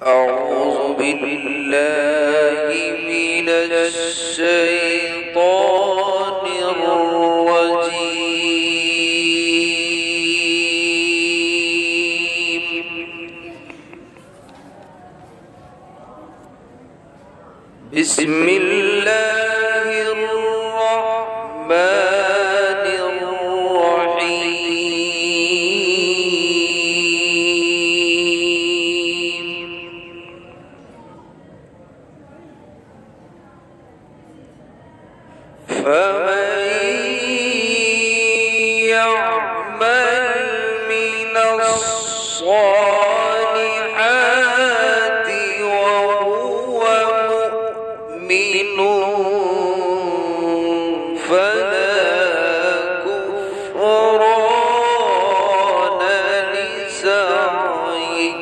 أعوذ بالله من الشيطان الرجيم. بسم الله الرحمن الرحيم. فمن يعمل من الصالحات وهو مؤمن فلا كفران لسعيه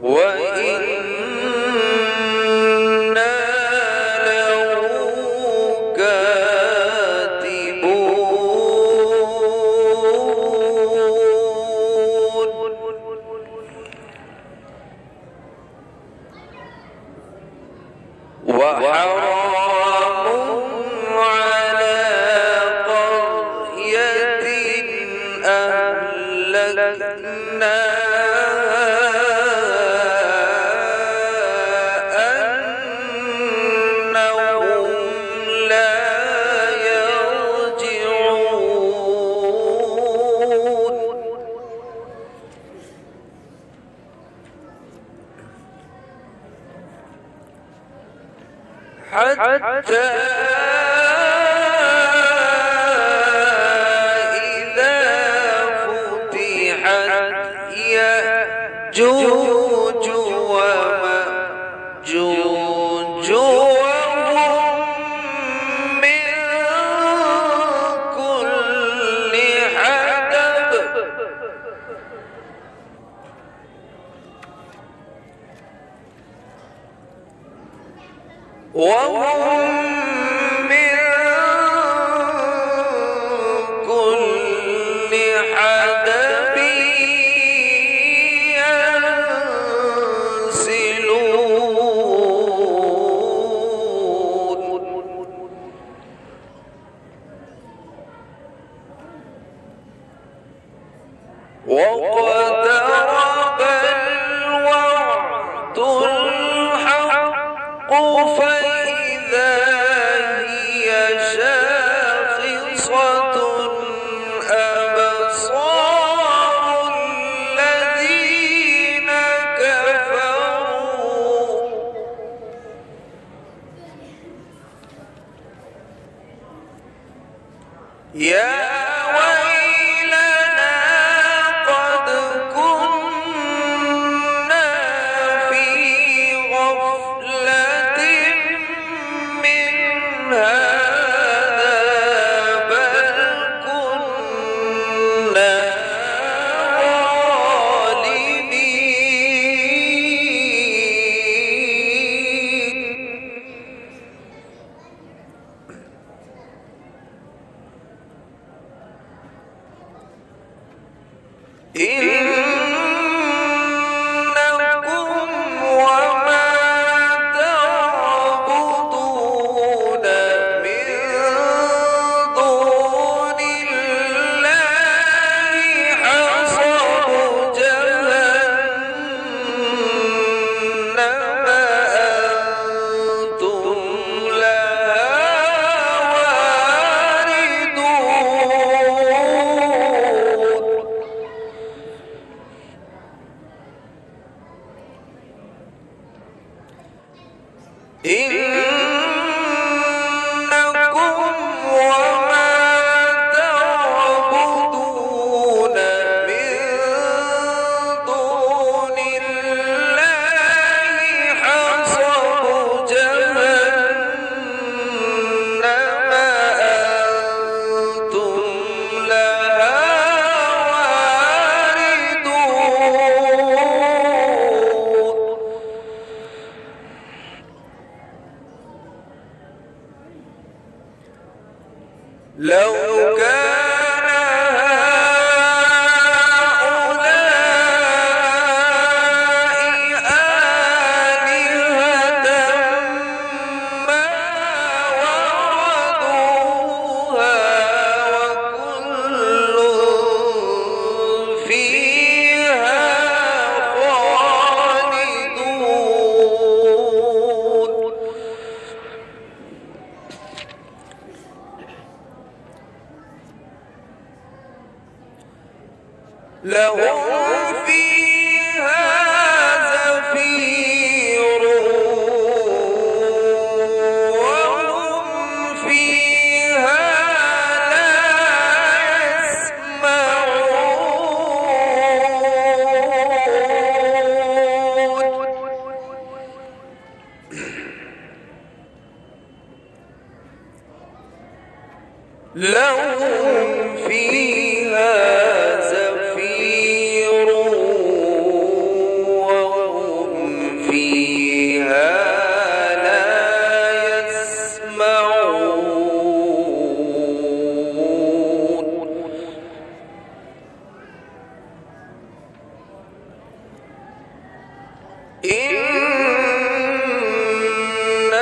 وإنا له كاتبون. وحرام على قرية أنهم لا يرجعون. حتى إذا فتحت يأجوج ومأجوج وهم من كل حدب وهم من كل حدب ينسلون. واقترب الوعد الحق فإذا هي شاخصة أبصار الذين كفروا يا ويلنا قد كنا في غفلة من هذا بل كنا ظالمين. إنكم وما تعبدون من دون الله حصب جهنم أنتم لها واردون. لهم فيها زفير وهم فيها لا يسمعون لهم فيها زفير وهم فيها لا يسمعون إن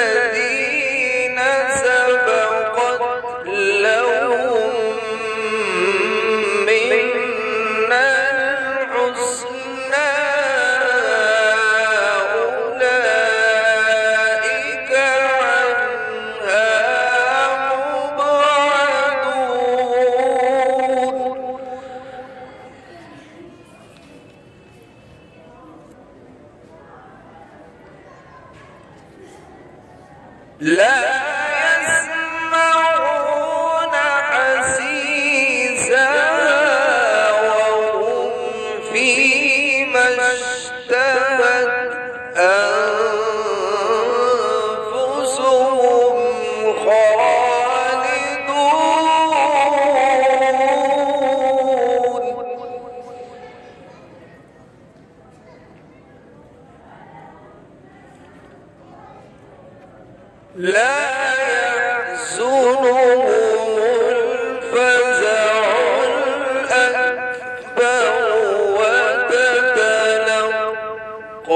الذين سبقت لهم منا الحسنى أولئك عنها مبعدون لا يسمعون حسيسها وهم فيما اشتهت أنفسهم خالدون لا يحزنهم الفزع الأكبر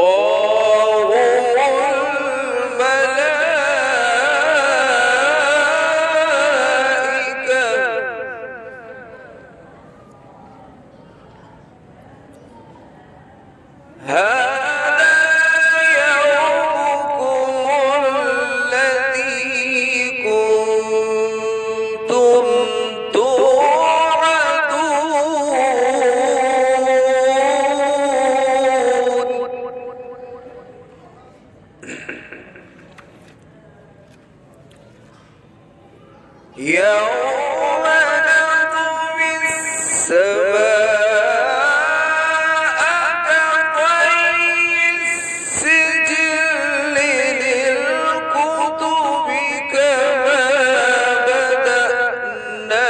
وتتلقاهم الملائكة هذا يومكم الذي كنتم توعدون يوم نطوي السماء كطي السجل للكتب كما بدأنا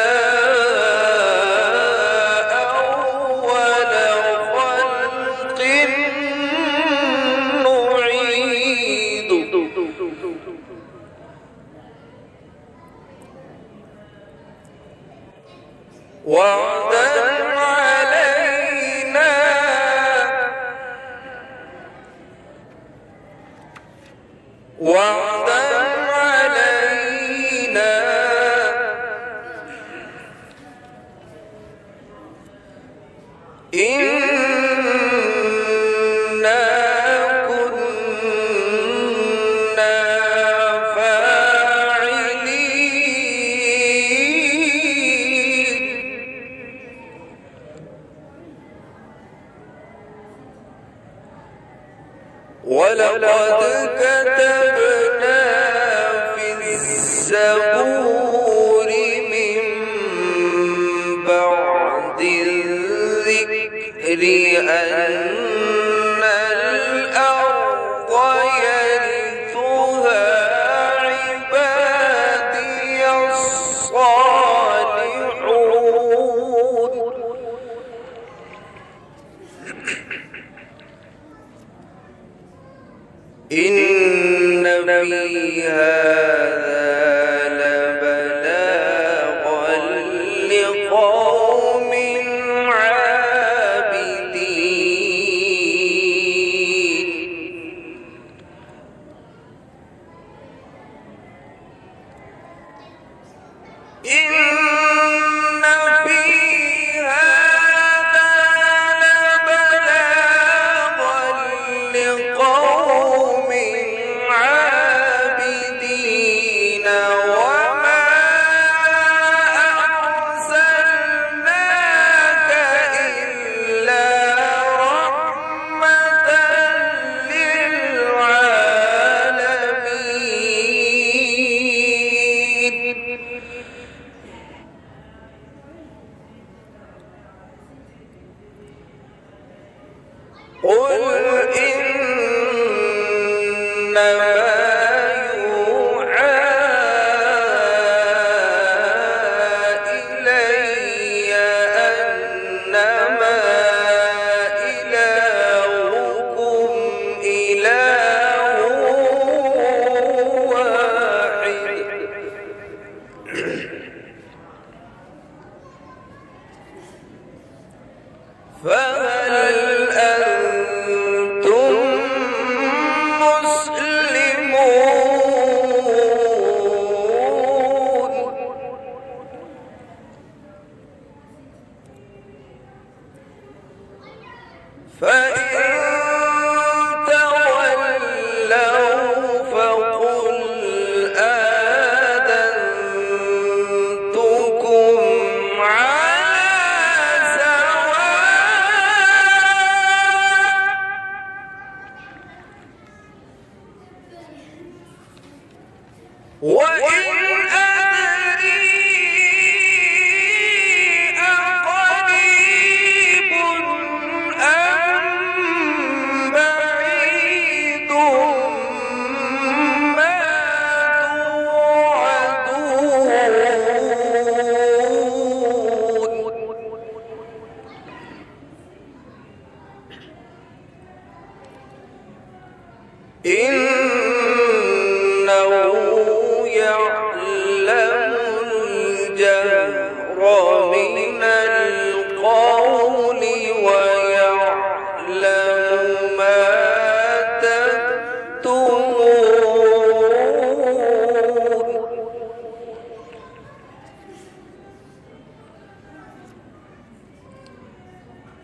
أول خلق نعيد وعدا علينا وعدا علينا إنا كنا فاعلين ولقد كتبنا في الزبور من بعد الذكر أن الأرض يرثها عبادي الصالحون إن في هذا لبلاغا لقوم عابدين إن في هذا لبلاغا لقوم عابدين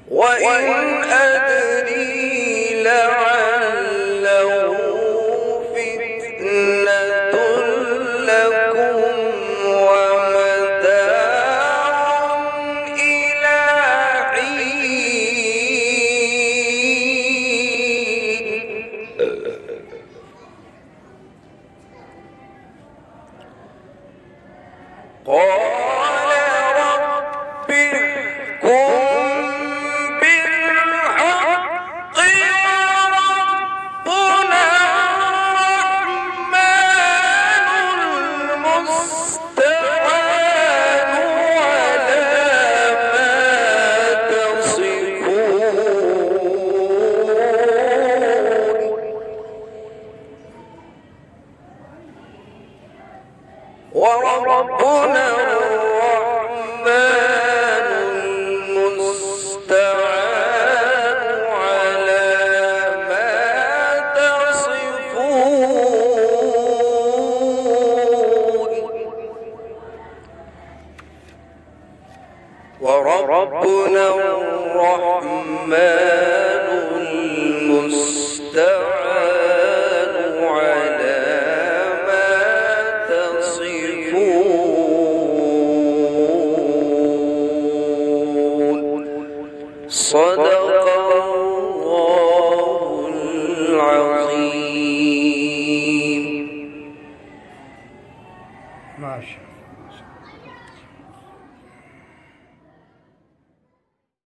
وإن أدري لعله فتنة لكم ومتاع إلى حين قال رب احكم بالحق وربنا الرحمن المستعان على ما تصفون وربنا الرحمن المستعان على ما تصفون وربنا الرحمن المستعان على ما تصفون صدق الله العظيم. ماشي.